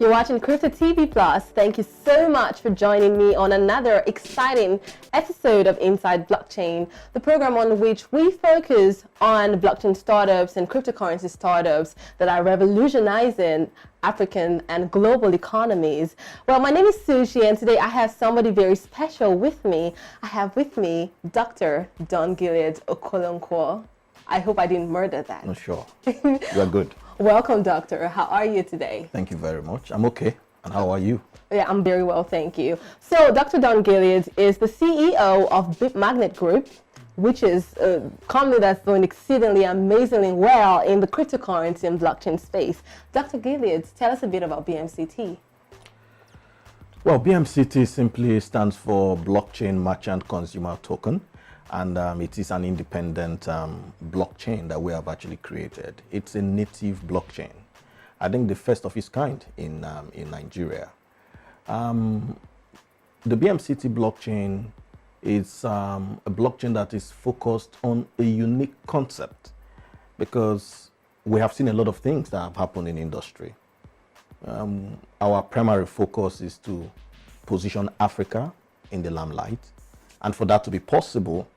You're watching CryptoTVPlus. Thank you so much for joining me on another exciting episode of Inside Blockchain, the program on which we focus on blockchain startups and cryptocurrency startups that are revolutionizing African and global economies. Well, my name is Sushie, and today I have somebody very special with me. I have with me Dr. Gilead Okolonkwo. I hope I didn't murder that. Not sure. You're good. Welcome, Doctor. How are you today? Thank you very much. I'm okay. And how are you? Yeah, I'm very well, thank you. So, Dr. Gilead is the CEO of BeepMagnet Group, which is a company that's doing exceedingly amazingly well in the cryptocurrency and blockchain space. Dr. Gilead, tell us a bit about BMCT. Well, BMCT simply stands for Blockchain Merchant Consumer Token. And it is an independent blockchain that we have actually created. It's a native blockchain. I think the first of its kind in Nigeria. The BMCT blockchain is a blockchain that is focused on a unique concept, because we have seen a lot of things that have happened in industry. Our primary focus is to position Africa in the limelight. And for that to be possible,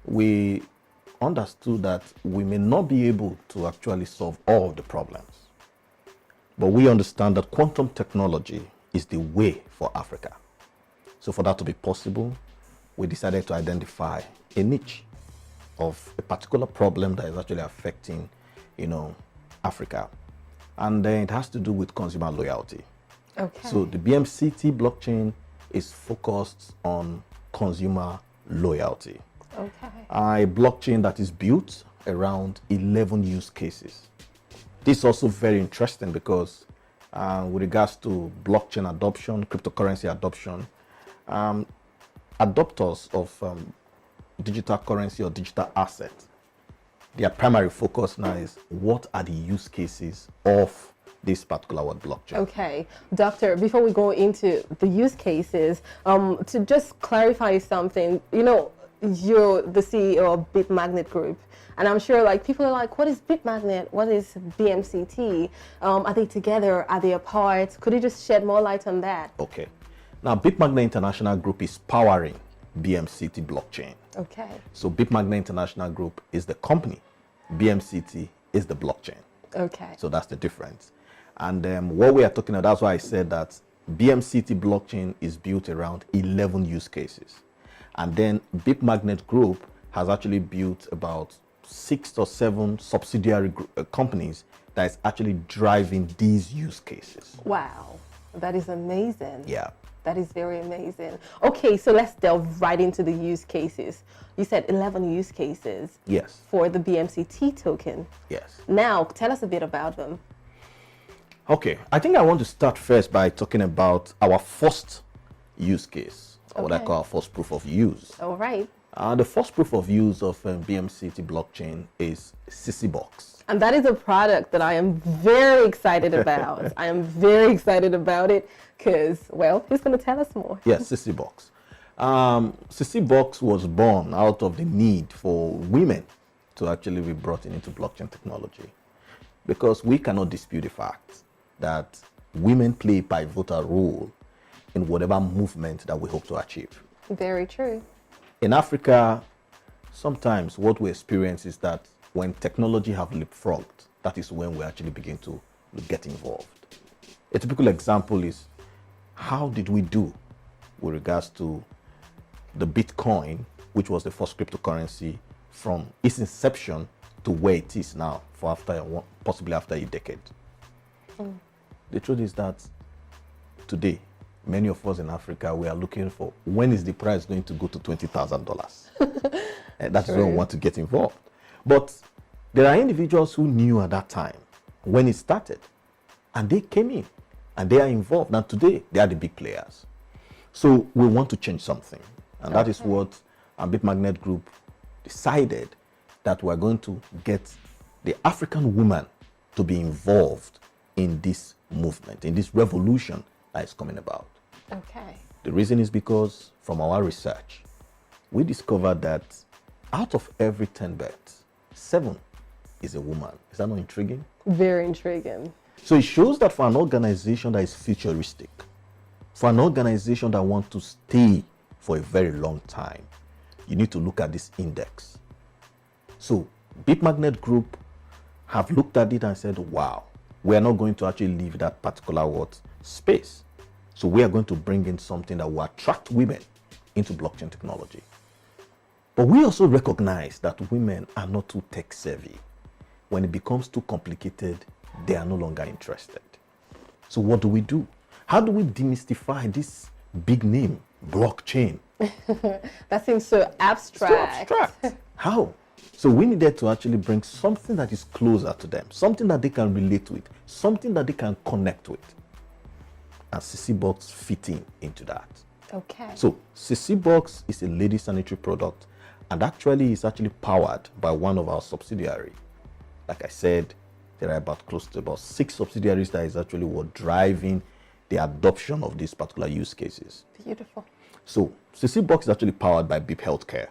we understood that we may not be able to actually solve all the problems. But we understand that quantum technology is the way for Africa. So for that to be possible, we decided to identify a niche of a particular problem that is actually affecting, Africa. And then it has to do with consumer loyalty. Okay. So the BMCT blockchain is focused on consumer loyalty. Okay. A blockchain that is built around 11 use cases. This is also very interesting because with regards to blockchain adoption, cryptocurrency adoption, adopters of digital currency or digital assets, their primary focus now is what are the use cases of this particular blockchain. Okay, Doctor, before we go into the use cases, to just clarify something, you're the CEO of BeepMagnet Group, and I'm sure people are like, what is BeepMagnet? What is BMCT? Are they together? Are they apart? Could you just shed more light on that? Okay. Now, BeepMagnet International Group is powering BMCT blockchain. Okay. So BeepMagnet International Group is the company. BMCT is the blockchain. Okay. So that's the difference. And what we are talking about, that's why I said that BMCT blockchain is built around 11 use cases. And then BeepMagnet Group has actually built about 6 or 7 subsidiary companies that is actually driving these use cases. Wow, that is amazing. Yeah. That is very amazing. Okay, so let's delve right into the use cases. You said 11 use cases. Yes. For the BMCT token. Yes. Now, tell us a bit about them. Okay, I think I want to start first by talking about our first use case. Or what I call our first proof of use. All right. The first proof of use of BMCT blockchain is Sushie. And that is a product that I am very excited about. I am very excited about it because, well, who's going to tell us more? Yes, Sushie. Sushie was born out of the need for women to actually be brought into blockchain technology, because we cannot dispute the fact that women play a pivotal role in whatever movement that we hope to achieve. Very true. In Africa, sometimes what we experience is that when technology have leapfrogged, that is when we actually begin to get involved. A typical example is, how did we do with regards to the Bitcoin, which was the first cryptocurrency, from its inception to where it is now, for possibly after a decade? The truth is that today, many of us in Africa, we are looking for when is the price going to go to $20,000. And that's when we want to get involved. But there are individuals who knew at that time when it started, and they came in and they are involved. And today they are the big players. So we want to change something. And that is what our BeepMagnet Group decided, that we're going to get the African woman to be involved in this movement, in this revolution that is coming about. Okay. The reason is because from our research, we discovered that out of every 10 bets, 7 is a woman. Is that not intriguing? Very intriguing. So it shows that for an organization that is futuristic, for an organization that wants to stay for a very long time, you need to look at this index. So BeepMagnet Group have looked at it and said, wow, we are not going to actually leave that particular space. So we are going to bring in something that will attract women into blockchain technology. But we also recognize that women are not too tech savvy. When it becomes too complicated, they are no longer interested. So what do? How do we demystify this big name, blockchain? That seems so abstract. So abstract. How? So we needed to actually bring something that is closer to them, something that they can relate with, something that they can connect with. And CC Box fitting into that. Okay. So CC Box is a lady sanitary product, and actually is actually powered by one of our subsidiaries. Like I said, there are close to about 6 subsidiaries that is actually what driving the adoption of these particular use cases. Beautiful. So CC Box is actually powered by Beep Healthcare.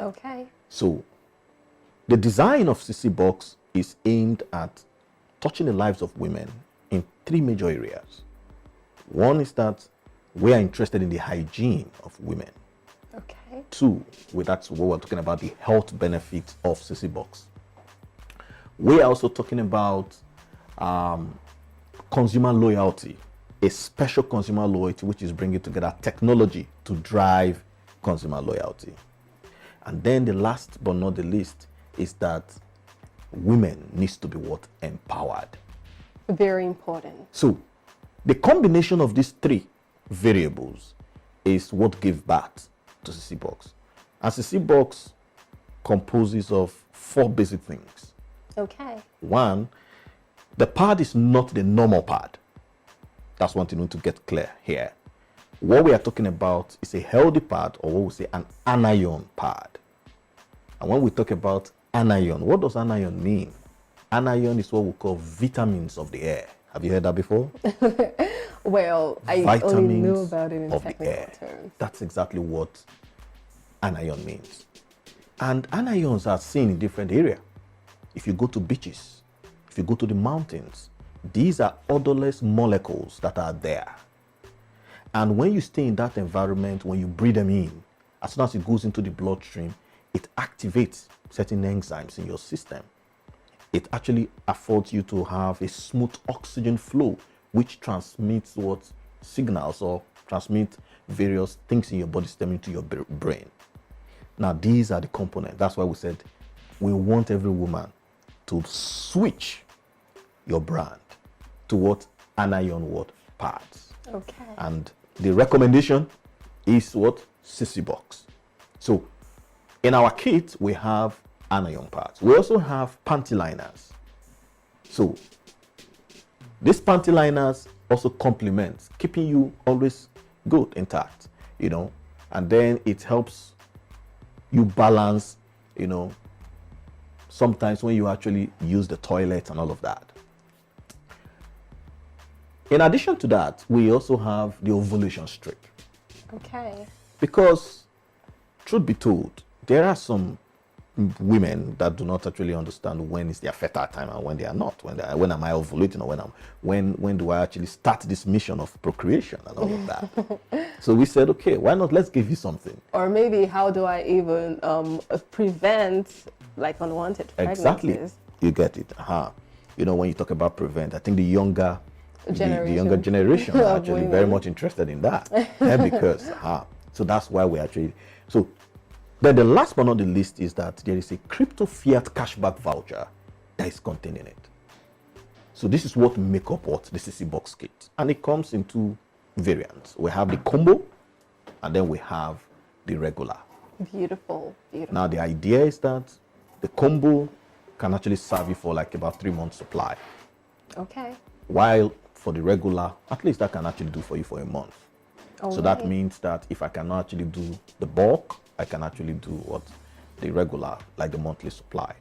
Okay. So the design of CC Box is aimed at touching the lives of women in 3 major areas. One is that we are interested in the hygiene of women. Okay. 2, that's what we're talking about, the health benefits of CC Box. We are also talking about consumer loyalty, a special consumer loyalty which is bringing together technology to drive consumer loyalty. And then the last but not the least is that women needs to be empowered. Very important. So the combination of these 3 variables is what gave birth to CC Box. And CC Box composes of 4 basic things. Okay. 1, the pad is not the normal pad. That's one thing we need to get clear here. What we are talking about is a healthy pad, or what we say an anion pad. And when we talk about anion, what does anion mean? Anion is what we call vitamins of the air. Have you heard that before? Well, I only know about it in technical terms. That's exactly what anion means. And anions are seen in different areas. If you go to beaches, if you go to the mountains, these are odorless molecules that are there. And when you stay in that environment, when you breathe them in, as soon as it goes into the bloodstream, it activates certain enzymes in your system. It actually affords you to have a smooth oxygen flow, which transmits signals or transmit various things in your body system into your brain. Now, these are the components. That's why we said we want every woman to switch your brand to anion pads. Okay. And the recommendation is CC Box. So in our kit, we have anion pads. We also have panty liners. So these panty liners also complement, keeping you always good, intact, and then it helps you balance, sometimes when you actually use the toilet and all of that. In addition to that, we also have the ovulation streak. Okay. Because, truth be told, there are some women that do not actually understand when is their fertile time and when they are not. When am I ovulating, or when do I actually start this mission of procreation and all of that? So we said, okay, why not? Let's give you something. Or maybe how do I even prevent unwanted pregnancies? Exactly, you get it. When you talk about prevent, I think the younger generation are actually very much interested in that. Because so that's why we actually Then the last but not the least is that there is a crypto fiat cashback voucher that is contained in it. So this is what make up the CC Box kit. And it comes in 2 variants. We have the combo, and then we have the regular. Beautiful, beautiful. Now the idea is that the combo can actually serve you for about 3 months supply. Okay. While for the regular, at least that can actually do for you for a month. So that means that if I cannot actually do the bulk, I can actually do the regular, like the monthly supply.